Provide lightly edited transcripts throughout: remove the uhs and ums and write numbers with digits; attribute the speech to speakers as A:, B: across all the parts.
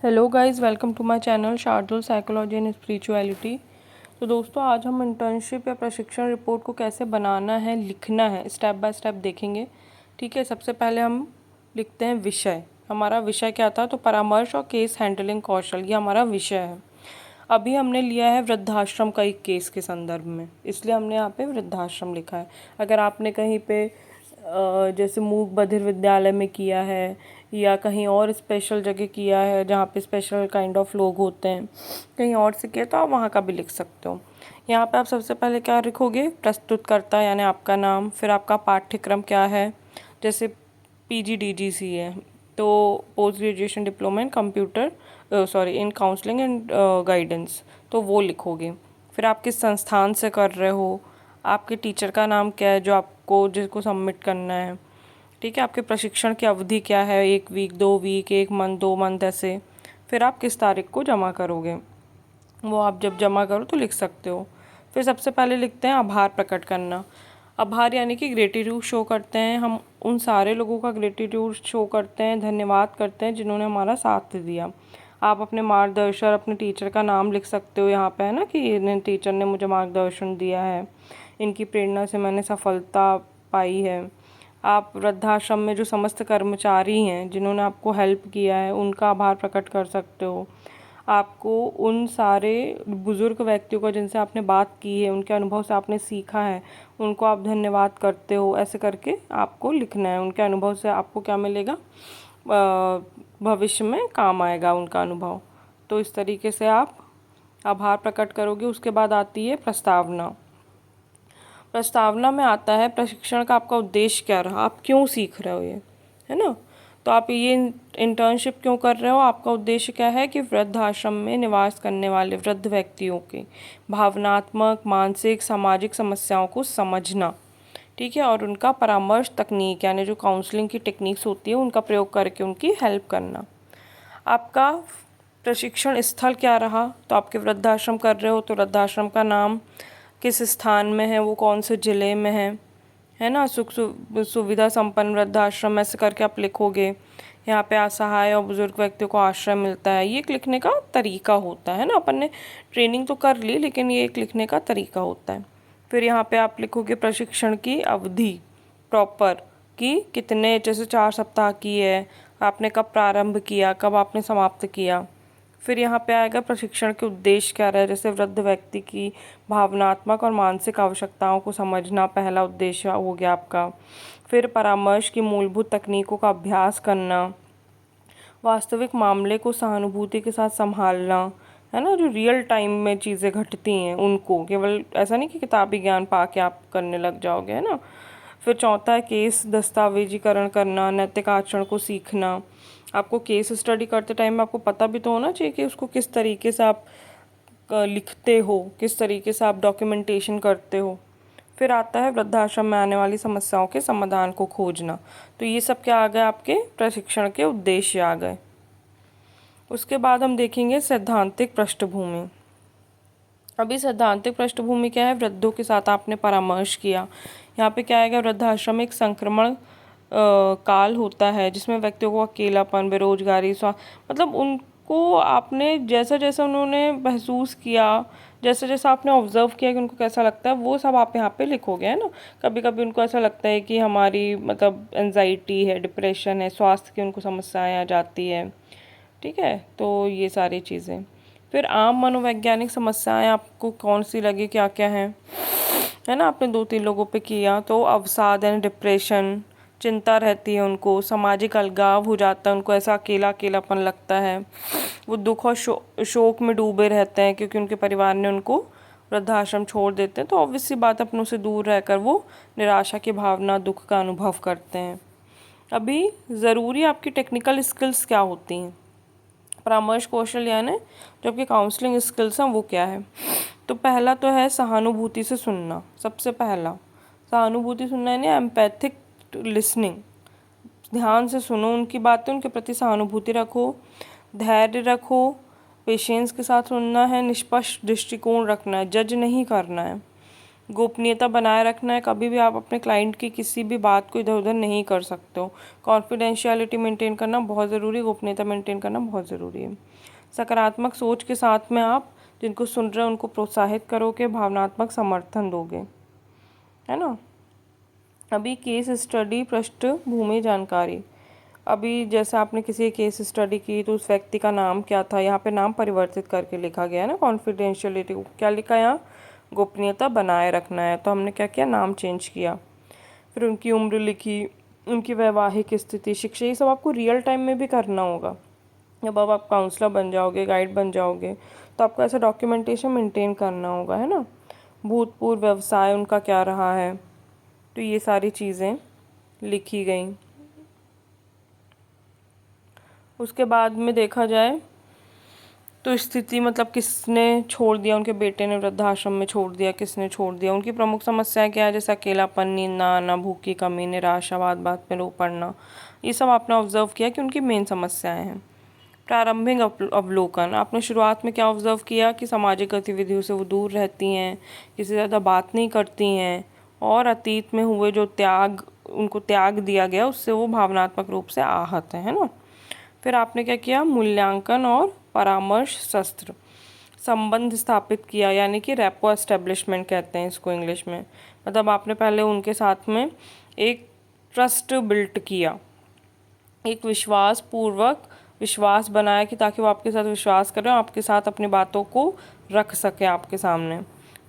A: Hello guys, welcome to my channel Shardul psychology and spirituality. तो दोस्तों, आज हम इंटर्नशिप या प्रशिक्षण रिपोर्ट को कैसे बनाना है, लिखना है, स्टेप बाय स्टेप देखेंगे। ठीक है। सबसे पहले हम लिखते हैं विषय। हमारा विषय क्या था? तो परामर्श और केस हैंडलिंग कौशल, ये हमारा विषय है। अभी हमने लिया है वृद्धाश्रम का एक केस के संदर्भ में, इसलिए हमने यहाँ पे वृद्धाश्रम लिखा है। अगर आपने कहीं पे जैसे मूक बधिर विद्यालय में किया है या कहीं और स्पेशल जगह किया है जहाँ पे स्पेशल काइंड ऑफ लोग होते हैं, कहीं और से किया, तो आप वहाँ का भी लिख सकते हो। यहाँ पे आप सबसे पहले क्या लिखोगे? प्रस्तुतकर्ता यानी आपका नाम, फिर आपका पाठ्यक्रम क्या है। जैसे PGDGC है तो post graduation diploma in computer in counselling and guidance, तो वो लिखोगे। फिर आप किस संस्थान से कर रहे हो, आपके टीचर का नाम क्या है जो आपको जिसको सबमिट करना है। ठीक है। आपके प्रशिक्षण की अवधि क्या है, 1 वीक, 2 वीक, 1 मंथ, 2 मंथ, ऐसे। फिर आप किस तारीख को जमा करोगे, वो आप जब जमा करो तो लिख सकते हो। फिर सबसे पहले लिखते हैं आभार प्रकट करना। आभार यानी कि ग्रेटिट्यूड शो करते हैं, हम उन सारे लोगों का ग्रेटिट्यूड शो करते हैं, धन्यवाद करते हैं जिन्होंने हमारा साथ दिया। आप अपने मार्गदर्शक, अपने टीचर का नाम लिख सकते हो यहाँ पे, है ना, कि इन टीचर ने मुझे मार्गदर्शन दिया है, इनकी प्रेरणा से मैंने सफलता पाई है। आप वृद्धाश्रम में जो समस्त कर्मचारी हैं जिन्होंने आपको हेल्प किया है, उनका आभार प्रकट कर सकते हो। आपको उन सारे बुज़ुर्ग व्यक्तियों का जिनसे आपने बात की है, उनके अनुभव से आपने सीखा है, उनको आप धन्यवाद करते हो। ऐसे करके आपको लिखना है। उनके अनुभव से आपको क्या मिलेगा, भविष्य में काम आएगा उनका अनुभव। तो इस तरीके से आप आभार प्रकट करोगे। उसके बाद आती है प्रस्तावना। प्रस्तावना में आता है प्रशिक्षण का आपका उद्देश्य क्या रहा, आप क्यों सीख रहे हो ये, है ना। तो आप ये इंटर्नशिप क्यों कर रहे हो, आपका उद्देश्य क्या है कि वृद्धाश्रम में निवास करने वाले वृद्ध व्यक्तियों के भावनात्मक, मानसिक, सामाजिक समस्याओं को समझना। ठीक है। और उनका परामर्श तकनीक यानी जो काउंसलिंग की टेक्निक्स होती है उनका प्रयोग करके उनकी हेल्प करना। आपका प्रशिक्षण स्थल क्या रहा, तो आपके वृद्धाश्रम कर रहे हो तो वृद्धाश्रम का नाम, किस स्थान में है, वो कौन से ज़िले में है ना, सुविधा संपन्न वृद्धाश्रम, ऐसे करके आप लिखोगे। यहाँ पे असहाय और बुजुर्ग व्यक्तियों को आश्रय मिलता है, ये एक लिखने का तरीका होता है ना। अपन ने ट्रेनिंग तो कर ली, लेकिन ये एक लिखने का तरीका होता है। फिर यहाँ पे आप लिखोगे प्रशिक्षण की अवधि प्रॉपर, कि कितने, जैसे 4 सप्ताह की है, आपने कब प्रारंभ किया, कब आपने समाप्त किया। फिर यहाँ पे आएगा प्रशिक्षण के उद्देश्य क्या रहे, जैसे वृद्ध व्यक्ति की भावनात्मक और मानसिक आवश्यकताओं को समझना, पहला उद्देश्य हो गया आपका। फिर परामर्श की मूलभूत तकनीकों का अभ्यास करना, वास्तविक मामले को सहानुभूति के साथ संभालना, है ना, जो रियल टाइम में चीज़ें घटती हैं उनको, केवल ऐसा नहीं कि किताबी ज्ञान पा के आप करने लग जाओगे, है ना। फिर चौथा है केस दस्तावेजीकरण करना, नैतिक आचरण को सीखना। आपको केस स्टडी करते टाइम आपको पता भी तो होना चाहिए कि उसको किस तरीके से आप लिखते हो, किस तरीके से आप डॉक्यूमेंटेशन करते हो। फिर आता है वृद्धाश्रम में आने वाली समस्याओं के समाधान को खोजना। तो ये सब क्या आ गए, आपके प्रशिक्षण के उद्देश्य आ गए। उसके बाद हम देखेंगे सैद्धांतिक पृष्ठभूमि। अभी सैद्धांतिक पृष्ठभूमि क्या है, वृद्धों के साथ आपने परामर्श किया। यहाँ पे क्या आएगा, वृद्धाश्रम एक संक्रमण काल होता है जिसमें व्यक्तियों को अकेलापन, बेरोजगारी, मतलब उनको आपने जैसा जैसा उन्होंने महसूस किया, जैसे जैसा आपने ऑब्जर्व किया कि उनको कैसा लगता है, वो सब आप यहाँ पे लिखोगे, है ना। कभी कभी उनको ऐसा लगता है कि हमारी मतलब एंजाइटी है, डिप्रेशन है, स्वास्थ्य की उनको समस्याएं आ जाती है। ठीक है। तो ये सारी चीज़ें। फिर आम मनोवैज्ञानिक समस्याएं आपको कौन सी लगी, क्या क्या है ना। आपने 2-3 लोगों पे किया, तो अवसाद यानी डिप्रेशन, चिंता रहती है उनको, सामाजिक अलगाव हो जाता है उनको, ऐसा अकेला अकेलापन लगता है, वो दुख और शोक में डूबे रहते हैं क्योंकि उनके परिवार ने उनको वृद्धाश्रम छोड़ देते हैं। तो ऑब्वियस सी बात, अपनों से दूर रहकर वो निराशा की भावना, दुख का अनुभव करते हैं। अभी ज़रूरी आपकी टेक्निकल स्किल्स क्या होती हैं, परामर्श कौशल यानी जो आपकी काउंसलिंग स्किल्स हैं वो क्या है। तो पहला तो है सहानुभूति से सुनना। सबसे पहला सहानुभूति सुनना यानी एम्पैथिक लिसनिंग, ध्यान से सुनो उनकी बातें, उनके प्रति सहानुभूति रखो, धैर्य रखो, पेशेंस के साथ सुनना है, निष्पक्ष दृष्टिकोण रखना है, जज नहीं करना है। गोपनीयता बनाए रखना है, कभी भी आप अपने क्लाइंट की किसी भी बात को इधर उधर नहीं कर सकते हो। कॉन्फिडेंशियलिटी मेंटेन करना बहुत ज़रूरी है, गोपनीयता मेंटेन करना बहुत ज़रूरी है। सकारात्मक सोच के साथ में आप जिनको सुन रहे हैं उनको प्रोत्साहित करोगे, भावनात्मक समर्थन दोगे, है ना। अभी केस स्टडी पृष्ठभूमि जानकारी। अभी जैसे आपने किसी केस स्टडी की तो उस व्यक्ति का नाम क्या था, यहाँ पे नाम परिवर्तित करके लिखा गया है ना। कॉन्फिडेंशियलिटी क्या लिखा है यहाँ, गोपनीयता बनाए रखना है, तो हमने क्या किया, नाम चेंज किया। फिर उनकी उम्र लिखी, उनकी वैवाहिक स्थिति, शिक्षा, ये सब आपको रियल टाइम में भी करना होगा। जब अब आप काउंसलर बन जाओगे, गाइड बन जाओगे, तो आपको ऐसा डॉक्यूमेंटेशन मेंटेन करना होगा, है ना। भूतपूर्व व्यवसाय उनका क्या रहा है, तो ये सारी चीज़ें लिखी गई। उसके बाद में देखा जाए तो स्थिति मतलब किसने छोड़ दिया, उनके बेटे ने वृद्धाश्रम में छोड़ दिया, किसने छोड़ दिया, उनकी प्रमुख समस्याएं क्या है, जैसे अकेलापन, नींद ना आना, भूख की कमी, निराशा, बात में रो पड़ना, ये सब आपने ऑब्जर्व किया कि उनकी मेन समस्याएं हैं। प्रारंभिक अवलोकन, आपने शुरुआत में क्या ऑब्जर्व किया कि सामाजिक गतिविधियों से वो दूर रहती हैं, किसी से ज़्यादा बात नहीं करती हैं, और अतीत में हुए जो उनको त्याग दिया गया उससे वो भावनात्मक रूप से आहत है ना। फिर आपने क्या किया, मूल्यांकन और परामर्श शस्त्र, संबंध स्थापित किया, यानी कि रेपो एस्टेब्लिशमेंट कहते हैं इसको इंग्लिश में। मतलब आपने पहले उनके साथ में एक ट्रस्ट बिल्ट किया, एक विश्वास बनाया कि ताकि वो आपके साथ विश्वास करें, आपके साथ अपनी बातों को रख सके आपके सामने।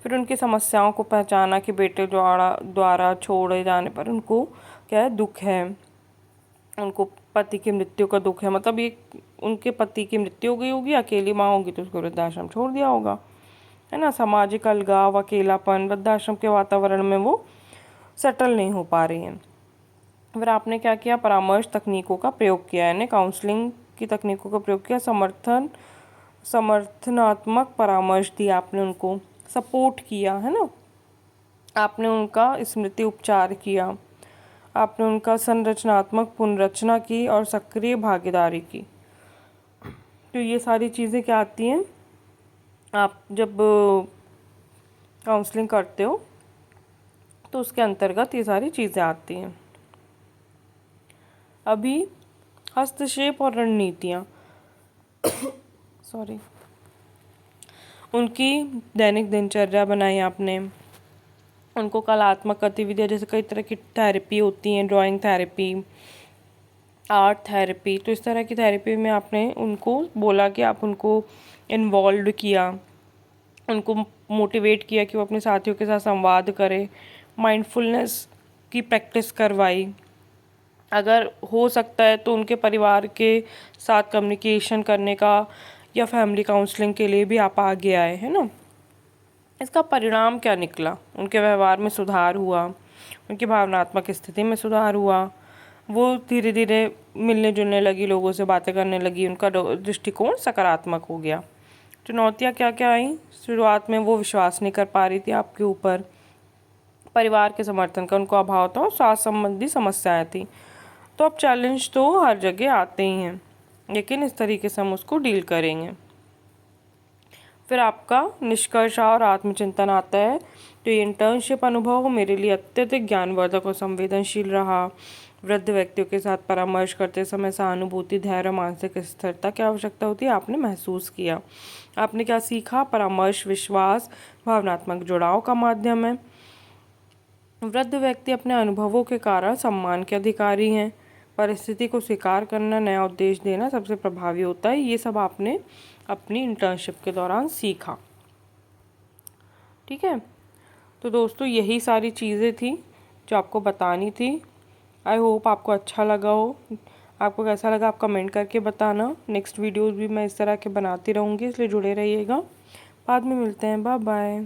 A: फिर उनकी समस्याओं को पहचाना कि बेटे द्वारा छोड़े जाने पर उनको क्या है, दुख है, उनको पति की मृत्यु का दुख है, मतलब ये उनके पति की मृत्यु हो गई होगी, अकेली माँ होगी तो उसको वृद्धाश्रम छोड़ दिया होगा, है ना। सामाजिक अलगाव, अकेलापन, वृद्धाश्रम के वातावरण में वो सेटल नहीं हो पा रही हैं। फिर आपने क्या किया, परामर्श तकनीकों का प्रयोग किया, यानी काउंसलिंग की तकनीकों का प्रयोग किया, समर्थनात्मक परामर्श दिया आपने, उनको सपोर्ट किया, है ना। आपने उनका स्मृति उपचार किया, आपने उनका संरचनात्मक पुनर्रचना की और सक्रिय भागीदारी की। तो ये सारी चीज़ें क्या आती हैं, आप जब काउंसलिंग करते हो तो उसके अंतर्गत ये सारी चीज़ें आती हैं। अभी हस्तक्षेप और रणनीतियाँ सॉरी, उनकी दैनिक दिनचर्या बनाई आपने, उनको कलात्मक गतिविधियाँ, जैसे कई तरह की थेरेपी होती हैं, ड्राइंग थेरेपी, आर्ट थेरेपी, तो इस तरह की थेरेपी में आपने उनको बोला कि आप उनको इन्वॉल्व किया, उनको मोटिवेट किया कि वो अपने साथियों के साथ संवाद करें, माइंडफुलनेस की प्रैक्टिस करवाई। अगर हो सकता है तो उनके परिवार के साथ कम्युनिकेशन करने का या फैमिली काउंसलिंग के लिए भी आप आगे आए, है ना। इसका परिणाम क्या निकला, उनके व्यवहार में सुधार हुआ, उनकी भावनात्मक स्थिति में सुधार हुआ, वो धीरे धीरे मिलने जुलने लगी, लोगों से बातें करने लगी, उनका दृष्टिकोण सकारात्मक हो गया। चुनौतियाँ क्या क्या आई, शुरुआत में वो विश्वास नहीं कर पा रही थी आपके ऊपर, परिवार के समर्थन का उनको अभाव था, और स्वास्थ्य संबंधी समस्याएं थी। तो अब चैलेंज तो हर जगह आते ही हैं, लेकिन इस तरीके से हम उसको डील करेंगे। फिर आपका निष्कर्ष और आत्मचिंतन आता है। तो ये इंटर्नशिप अनुभव मेरे लिए अत्यधिक ज्ञानवर्धक और संवेदनशील रहा। वृद्ध व्यक्तियों के साथ परामर्श करते समय सहानुभूति, धैर्य, मानसिक स्थिरता की आवश्यकता होती है, आपने महसूस किया। आपने क्या सीखा, परामर्श विश्वास, भावनात्मक जुड़ाव का माध्यम है। वृद्ध व्यक्ति अपने अनुभवों के कारण सम्मान के अधिकारी हैं। परिस्थिति को स्वीकार करना, नया उद्देश्य देना सबसे प्रभावी होता है। ये सब आपने अपनी इंटर्नशिप के दौरान सीखा, ठीक है। तो दोस्तों यही सारी चीज़ें थी जो आपको बतानी थी। आई होप आपको अच्छा लगा हो। आपको कैसा लगा आप कमेंट करके बताना। नेक्स्ट वीडियोज़ भी मैं इस तरह के बनाती रहूँगी, इसलिए जुड़े रहिएगा। बाद में मिलते हैं, बाय बाय।